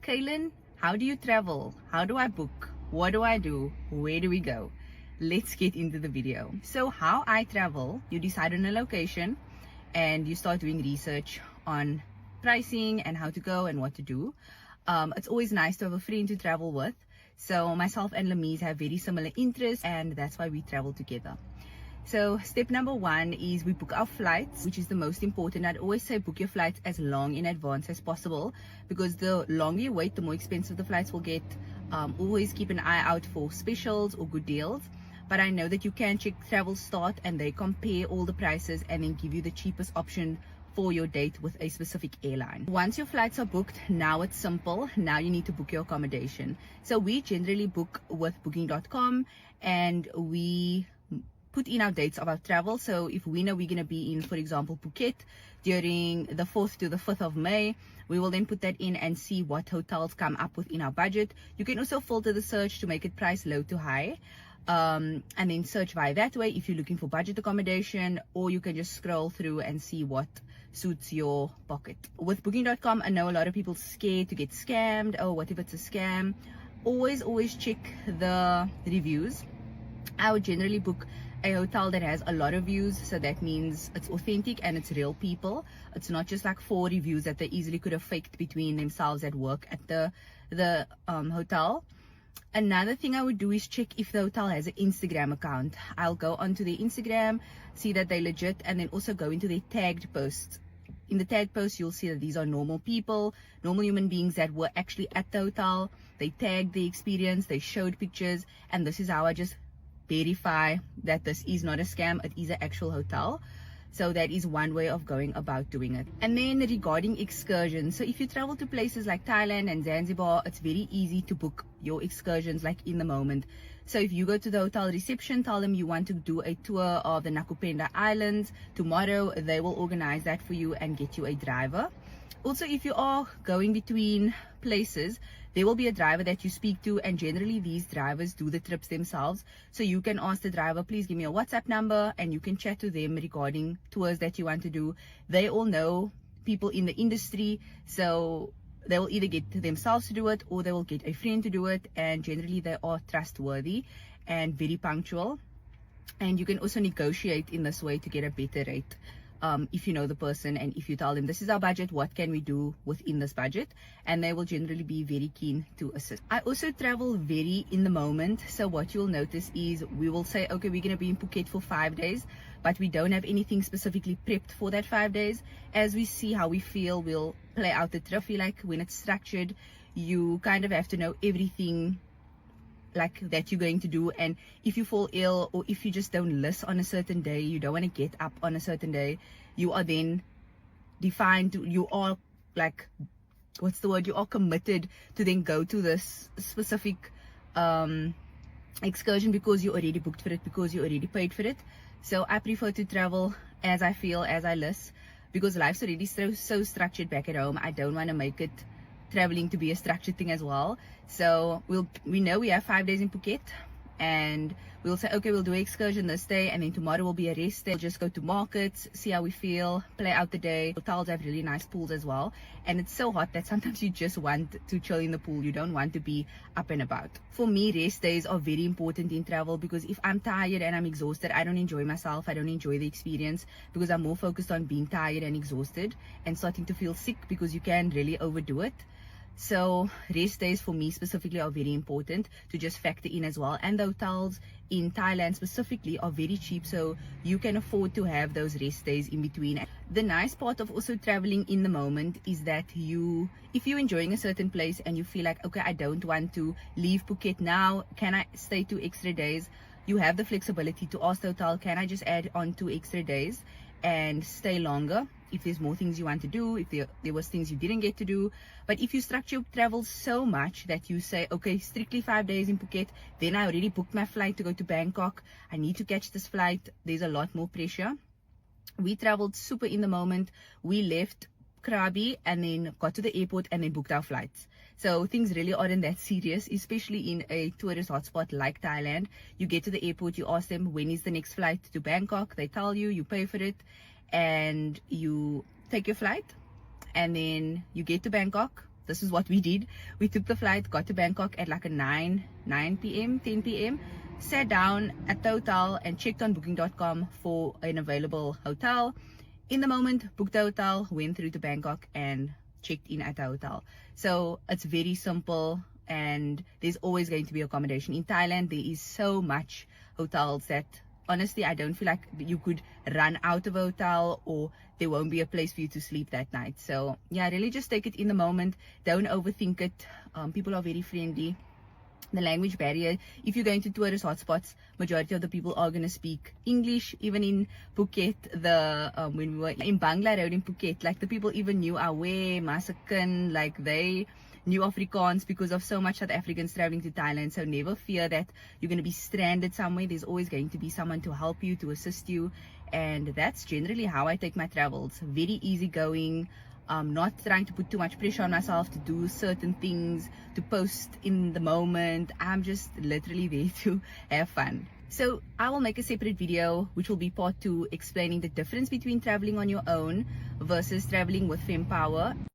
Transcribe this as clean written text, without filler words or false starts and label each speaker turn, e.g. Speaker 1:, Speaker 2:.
Speaker 1: Kaylin, how do you travel? How do I book? What do I do? Where do we go? Let's get into the video. So how I travel, you decide on a location and you start doing research on pricing and how to go and what to do. It's always nice to have a friend to travel with. So myself and Lamise have very similar interests, and that's why we travel together. So step number one is we book our flights, which is the most important. I'd always say book your flights as long in advance as possible, because the longer you wait, the more expensive the flights will get. Always keep an eye out for specials or good deals. But I know that you can check Travel Start and they compare all the prices and then give you the cheapest option for your date with a specific airline. Once your flights are booked, now it's simple. Now you need to book your accommodation. So we generally book with booking.com and we put in our dates of our travel. So if we know we're going to be in, for example, Phuket during the 4th to the 5th of May, we will then put that in and see what hotels come up within our budget. You can also filter the search to make it price low to high, and then search via that way if you're looking for budget accommodation, or you can just scroll through and see what suits your pocket. With booking.com, I know a lot of people scared to get scammed. Oh, what if it's a scam? Always check the reviews. I would generally book a hotel that has a lot of views, so that means it's authentic and it's real people. It's not just like 4 reviews that they easily could have faked between themselves at work at the hotel. Another thing I would do is check if the hotel has an Instagram account. I'll go onto their Instagram, see that they're legit, and then also go into their tagged posts. In the tagged posts, you'll see that these are normal people, normal human beings that were actually at the hotel. They tagged the experience, they showed pictures, and this is how I just verify that this is not a scam, it is an actual hotel. So that is one way of going about doing it. And then regarding excursions, so if you travel to places like Thailand and Zanzibar, it's very easy to book your excursions like in the moment. So if you go to the hotel reception, tell them you want to do a tour of the Nakupenda Islands tomorrow, they will organize that for you and get you a driver. Also, if you are going between places, there will be a driver that you speak to, and generally these drivers do the trips themselves. So you can ask the driver, please give me a WhatsApp number, and you can chat to them regarding tours that you want to do. They all know people in the industry, so they will either get themselves to do it or they will get a friend to do it, and generally they are trustworthy and very punctual. And you can also negotiate in this way to get a better rate. If you know the person and if you tell them this is our budget, what can we do within this budget, and they will generally be very keen to assist. I also travel very in the moment, so what you'll notice is we will say, okay, we're going to be in Phuket for 5 days, but we don't have anything specifically prepped for that 5 days. As we see how we feel, we'll play out the trip. Like when it's structured, you kind of have to know everything like that you're going to do, and if you fall ill or if you just don't list on a certain day, you don't want to get up on a certain day, you are then defined to, you are like, what's the word, you are committed to then go to this specific excursion because you already booked for it, because you already paid for it. So I prefer to travel as I feel, as I list, because life's already so structured back at home. I don't want to make it traveling to be a structured thing as well. So we know we have 5 days in Phuket, and we'll say, okay, we'll do an excursion this day, and then tomorrow will be a rest day. We'll just go to markets, see how we feel, play out the day. Hotels have really nice pools as well, and it's so hot that sometimes you just want to chill in the pool. You don't want to be up and about. For me, rest days are very important in travel, because if I'm tired and I'm exhausted, I don't enjoy myself, I don't enjoy the experience, because I'm more focused on being tired and exhausted and starting to feel sick, because you can really overdo it. So rest days for me specifically are very important to just factor in as well. And the hotels in Thailand specifically are very cheap, so you can afford to have those rest days in between. The nice part of also traveling in the moment is that if you're enjoying a certain place and you feel like, okay, I don't want to leave Phuket now, can I stay 2 extra days? You have the flexibility to ask the hotel, can I just add on 2 extra days and stay longer if there's more things you want to do, if there was things you didn't get to do. But if you structure your travel so much that you say, okay, strictly 5 days in Phuket, then I already booked my flight to go to Bangkok, I need to catch this flight, there's a lot more pressure. We traveled super in the moment. We left Krabi and then got to the airport and then booked our flights. So things really aren't that serious, especially in a tourist hotspot like Thailand. You get to the airport, you ask them when is the next flight to Bangkok, they tell you, you pay for it, and you take your flight, and then you get to Bangkok, this is what we did. We took the flight, got to Bangkok at like a 9 p.m, 10 p.m, sat down at the hotel and checked on booking.com for an available hotel. In the moment, booked the hotel, went through to Bangkok and checked in at the hotel. So it's very simple, and there's always going to be accommodation. In Thailand, there is so much hotels that honestly I don't feel like you could run out of a hotel, or there won't be a place for you to sleep that night. So yeah, really just take it in the moment, don't overthink it. People are very friendly. The language barrier, if you're going to tourist hotspots, majority of the people are going to speak English. Even in Phuket, when we were in Bangla Road in Phuket, like the people even knew Awe, Masakan, like they knew Afrikaans because of so much South Africans traveling to Thailand. So never fear that you're going to be stranded somewhere. There's always going to be someone to help you, to assist you. And that's generally how I take my travels. Very easygoing. Not trying to put too much pressure on myself to do certain things, to post in the moment. I'm just literally there to have fun. So I will make a separate video, which will be part 2, explaining the difference between traveling on your own versus traveling with FemPower.